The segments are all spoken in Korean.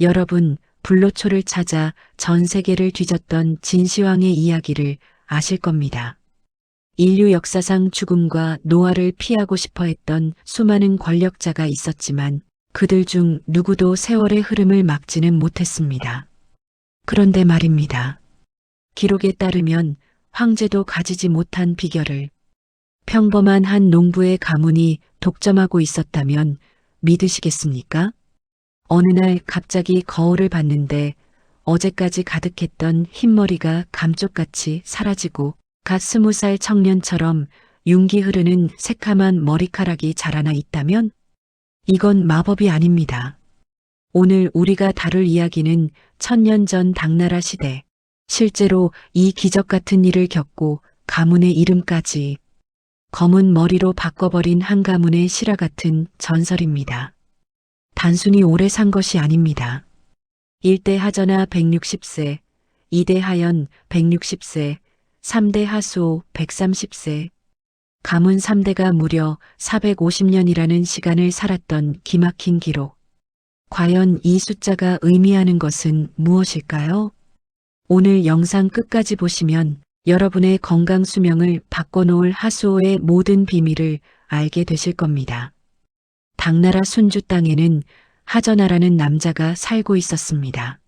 여러분, 불로초를 찾아 전 세계를 뒤졌던 진시황의 이야기를 아실 겁니다. 인류 역사상 죽음과 노화를 피하고 싶어 했던 수많은 권력자가 있었지만 그들 중 누구도 세월의 흐름을 막지는 못했습니다. 그런데 말입니다. 기록에 따르면 황제도 가지지 못한 비결을 평범한 한 농부의 가문이 독점하고 있었다면 믿으시겠습니까? 어느 날 갑자기 거울을 봤는데 어제까지 가득했던 흰머리가 감쪽같이 사라지고 갓 20살 청년처럼 윤기 흐르는 새카만 머리카락이 자라나 있다면 이건 마법이 아닙니다. 오늘 우리가 다룰 이야기는 1000년 전 당나라 시대, 실제로 이 기적 같은 일을 겪고 가문의 이름까지 검은 머리로 바꿔버린 한 가문의 실화 같은 전설입니다. 단순히 오래 산 것이 아닙니다. 1대 하전하 160세, 2대 하연 160세, 3대 하수오 130세, 가문 3대가 무려 450년이라는 시간을 살았던 기막힌 기록. 과연 이 숫자가 의미하는 것은 무엇일까요? 오늘 영상 끝까지 보시면 여러분의 건강 수명을 바꿔놓을 하수오의 모든 비밀을 알게 되실 겁니다. 당나라 순주 땅에는 하전하라는 남자가 살고 있었습니다.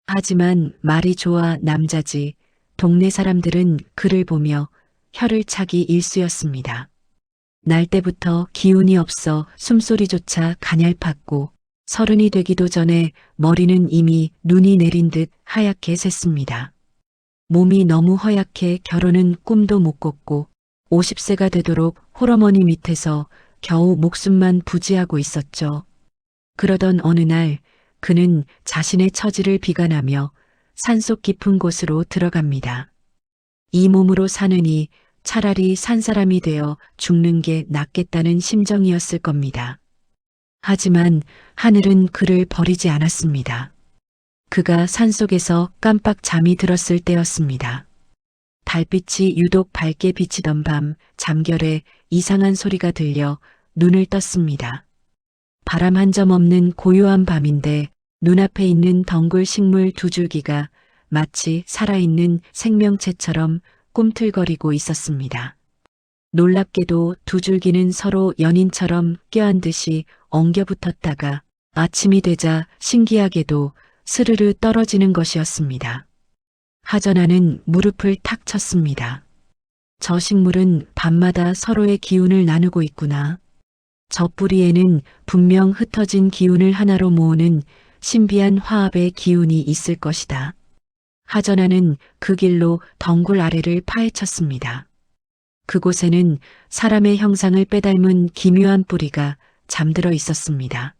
하지만 말이 좋아 남자지 동네 사람들은 그를 보며 혀를 차기 일쑤였습니다. 날 때부터 기운이 없어 숨소리조차 가냘팠고 30이 되기도 전에 머리는 이미 눈이 내린 듯 하얗게 샜습니다. 몸이 너무 허약해 결혼은 꿈도 못 꿨고 50세가 되도록 홀어머니 밑에서 겨우 목숨만 부지하고 있었죠. 그러던 어느 날 그는 자신의 처지를 비관하며 산속 깊은 곳으로 들어갑니다. 이 몸으로 사느니 차라리 산 사람이 되어 죽는 게 낫겠다는 심정이었을 겁니다. 하지만 하늘은 그를 버리지 않았습니다. 그가 산속에서 깜빡 잠이 들었을 때였습니다. 달빛이 유독 밝게 비치던 밤 잠결에 이상한 소리가 들려 눈을 떴습니다. 바람 한 점 없는 고요한 밤인데 눈앞에 있는 덩굴 식물 두 줄기가 마치 살아있는 생명체처럼 꿈틀거리고 있었습니다. 놀랍게도 두 줄기는 서로 연인처럼 껴안듯이 엉겨붙었다가 아침이 되자 신기하게도 스르르 떨어지는 것이었습니다. 하전하는 무릎을 탁 쳤습니다. 저 식물은 밤마다 서로의 기운을 나누고 있구나. 저 뿌리에는 분명 흩어진 기운을 하나로 모으는 신비한 화합의 기운이 있을 것이다. 하전하는 그 길로 덩굴 아래를 파헤쳤습니다. 그곳에는 사람의 형상을 빼닮은 기묘한 뿌리가 잠들어 있었습니다.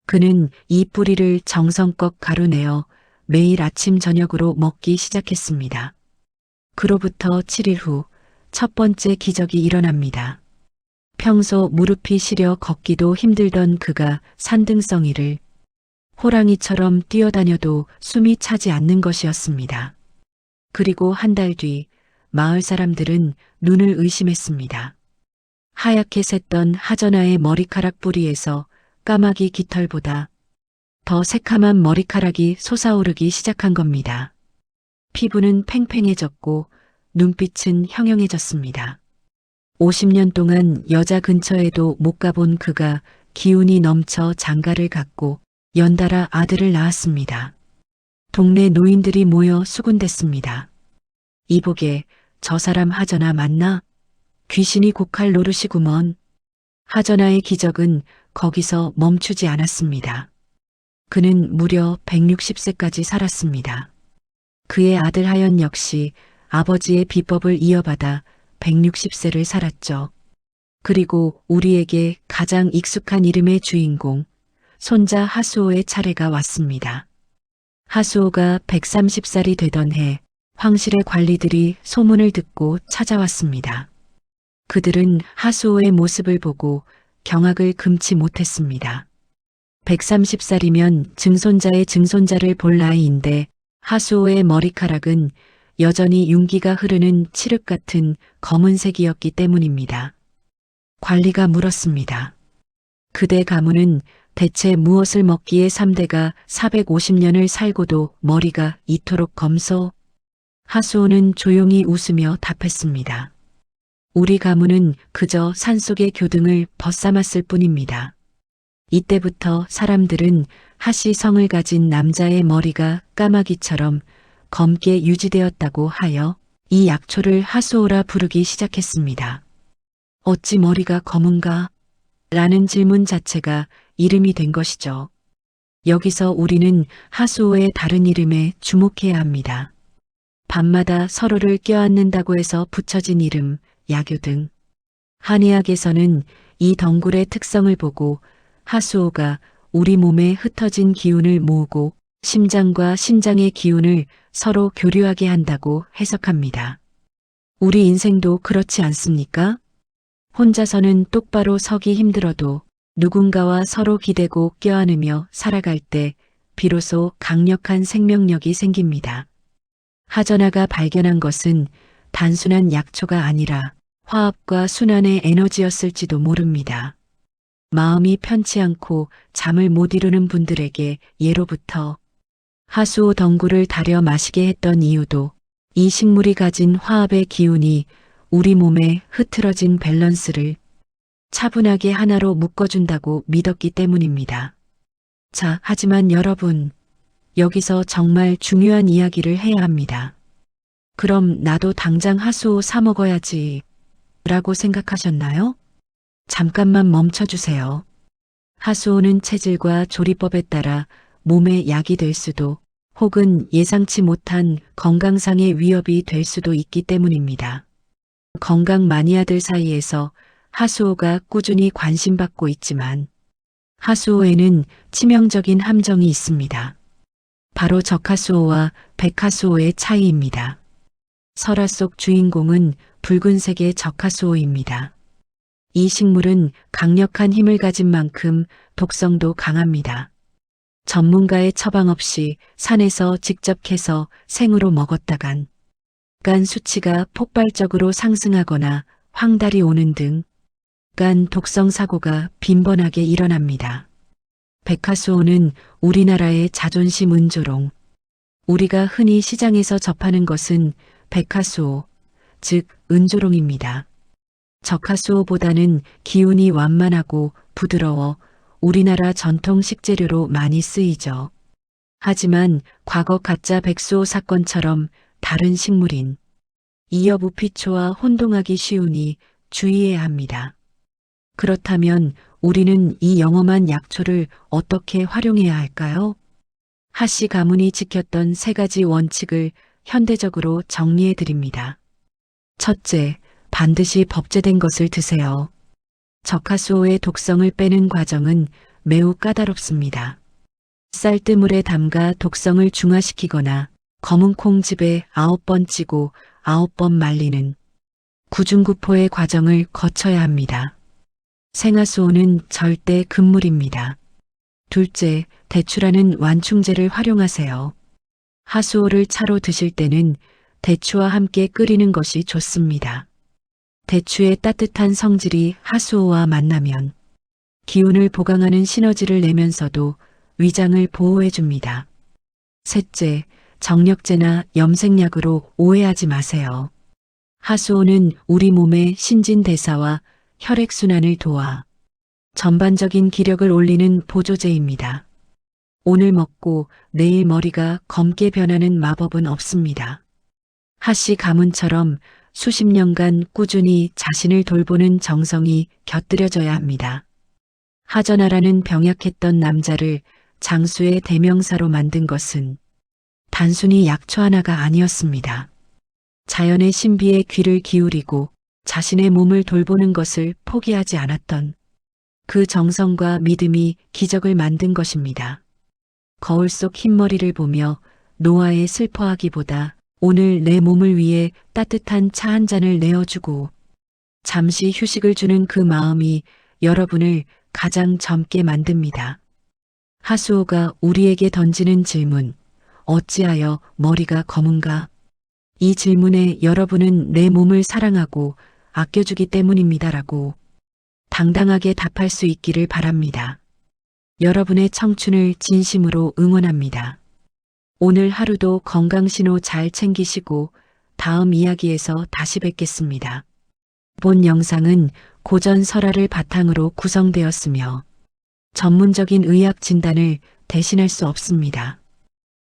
그는 이 뿌리를 정성껏 가루내어 매일 아침 저녁으로 먹기 시작했습니다. 그로부터 7일 후 첫 번째 기적이 일어납니다. 평소 무릎이 시려 걷기도 힘들던 그가 산등성이를 호랑이처럼 뛰어다녀도 숨이 차지 않는 것이었습니다. 그리고 한 달 뒤 마을 사람들은 눈을 의심했습니다. 하얗게 샜던 하전하의 머리카락 뿌리에서 까마귀 깃털보다 더 새카만 머리카락이 솟아오르기 시작한 겁니다. 피부는 팽팽해졌고 눈빛은 형형해졌습니다. 50년 동안 여자 근처에도 못 가본 그가 기운이 넘쳐 장가를 갖고 연달아 아들을 낳았습니다. 동네 노인들이 모여 수군댔습니다. 이보게 저 사람 하전하 맞나? 귀신이 곡할 노릇이구먼. 하전하의 기적은 거기서 멈추지 않았습니다. 그는 무려 160세까지 살았습니다. 그의 아들 하연 역시 아버지의 비법을 이어받아 160세를 살았죠. 그리고 우리에게 가장 익숙한 이름의 주인공, 손자 하수오의 차례가 왔습니다. 하수오가 130살이 되던 해 황실의 관리들이 소문을 듣고 찾아왔습니다. 그들은 하수오의 모습을 보고 경악을 금치 못했습니다. 130살이면 증손자의 증손자를 볼 나이인데 하수오의 머리카락은 여전히 윤기가 흐르는 칠흑 같은 검은색이었기 때문입니다. 관리가 물었습니다. 그대 가문은 대체 무엇을 먹기에 3대가 450년을 살고도 머리가 이토록 검소? 하수오는 조용히 웃으며 답했습니다. 우리 가문은 그저 산속의 교등을 벗삼았을 뿐입니다. 이때부터 사람들은 하시성을 가진 남자의 머리가 까마귀처럼 검게 유지되었다고 하여 이 약초를 하수오라 부르기 시작했습니다. 어찌 머리가 검은가? 라는 질문 자체가 이름이 된 것이죠. 여기서 우리는 하수오의 다른 이름에 주목해야 합니다. 밤마다 서로를 껴안는다고 해서 붙여진 이름, 야교등. 한의학에서는 이 덩굴의 특성을 보고 하수오가 우리 몸에 흩어진 기운을 모으고 심장과 신장의 기운을 서로 교류하게 한다고 해석합니다. 우리 인생도 그렇지 않습니까? 혼자서는 똑바로 서기 힘들어도 누군가와 서로 기대고 껴안으며 살아갈 때 비로소 강력한 생명력이 생깁니다. 하전하가 발견한 것은 단순한 약초가 아니라 화합과 순환의 에너지였을지도 모릅니다. 마음이 편치 않고 잠을 못 이루는 분들에게 예로부터 하수오 덩굴을 달여 마시게 했던 이유도 이 식물이 가진 화합의 기운이 우리 몸의 흐트러진 밸런스를 차분하게 하나로 묶어준다고 믿었기 때문입니다. 자, 하지만 여러분, 여기서 정말 중요한 이야기를 해야 합니다. 그럼 나도 당장 하수오 사 먹어야지 라고 생각하셨나요? 잠깐만 멈춰주세요. 하수오는 체질과 조리법에 따라 몸에 약이 될 수도 혹은 예상치 못한 건강상의 위협이 될 수도 있기 때문입니다. 건강 마니아들 사이에서 하수오가 꾸준히 관심받고 있지만 하수오에는 치명적인 함정이 있습니다. 바로 적하수오와 백하수오의 차이입니다. 설화 속 주인공은 붉은색의 적하수오입니다. 이 식물은 강력한 힘을 가진 만큼 독성도 강합니다. 전문가의 처방 없이 산에서 직접 캐서 생으로 먹었다간 간 수치가 폭발적으로 상승하거나 황달이 오는 등 간 독성 사고가 빈번하게 일어납니다. 백하수오는 우리나라의 자존심 은조롱. 우리가 흔히 시장에서 접하는 것은 백하수오, 즉 은조롱입니다. 적하수오보다는 기운이 완만하고 부드러워 우리나라 전통 식재료로 많이 쓰이죠. 하지만 과거 가짜 백수오 사건처럼 다른 식물인 이여부피초와 혼동하기 쉬우니 주의해야 합니다. 그렇다면 우리는 이 영험한 약초를 어떻게 활용해야 할까요? 하씨 가문이 지켰던 3가지 원칙을 현대적으로 정리해 드립니다. 첫째, 반드시 법제된 것을 드세요. 적하수오의 독성을 빼는 과정은 매우 까다롭습니다. 쌀뜨물에 담가 독성을 중화시키거나 검은 콩즙에 9번 찌고 9번 말리는 구중구포의 과정을 거쳐야 합니다. 생하수오는 절대 금물입니다. 둘째, 대추라는 완충제를 활용하세요. 하수오를 차로 드실 때는 대추와 함께 끓이는 것이 좋습니다. 대추의 따뜻한 성질이 하수오와 만나면 기운을 보강하는 시너지를 내면서도 위장을 보호해 줍니다. 셋째, 정력제나 염색약으로 오해하지 마세요. 하수오는 우리 몸의 신진대사와 혈액순환을 도와 전반적인 기력을 올리는 보조제입니다. 오늘 먹고 내일 머리가 검게 변하는 마법은 없습니다. 하씨 가문처럼 수십 년간 꾸준히 자신을 돌보는 정성이 곁들여져야 합니다. 하전하라는 병약했던 남자를 장수의 대명사로 만든 것은 단순히 약초 하나가 아니었습니다. 자연의 신비에 귀를 기울이고 자신의 몸을 돌보는 것을 포기하지 않았던 그 정성과 믿음이 기적을 만든 것입니다. 거울 속 흰머리를 보며 노아에 슬퍼하기보다 오늘 내 몸을 위해 따뜻한 차 한 잔을 내어주고 잠시 휴식을 주는 그 마음이 여러분을 가장 젊게 만듭니다. 하수오가 우리에게 던지는 질문, 어찌하여 머리가 검은가? 이 질문에 여러분은 내 몸을 사랑하고 아껴주기 때문입니다라고 당당하게 답할 수 있기를 바랍니다. 여러분의 청춘을 진심으로 응원합니다. 오늘 하루도 건강신호 잘 챙기시고 다음 이야기에서 다시 뵙겠습니다. 본 영상은 고전 설화를 바탕으로 구성되었으며 전문적인 의학 진단을 대신할 수 없습니다.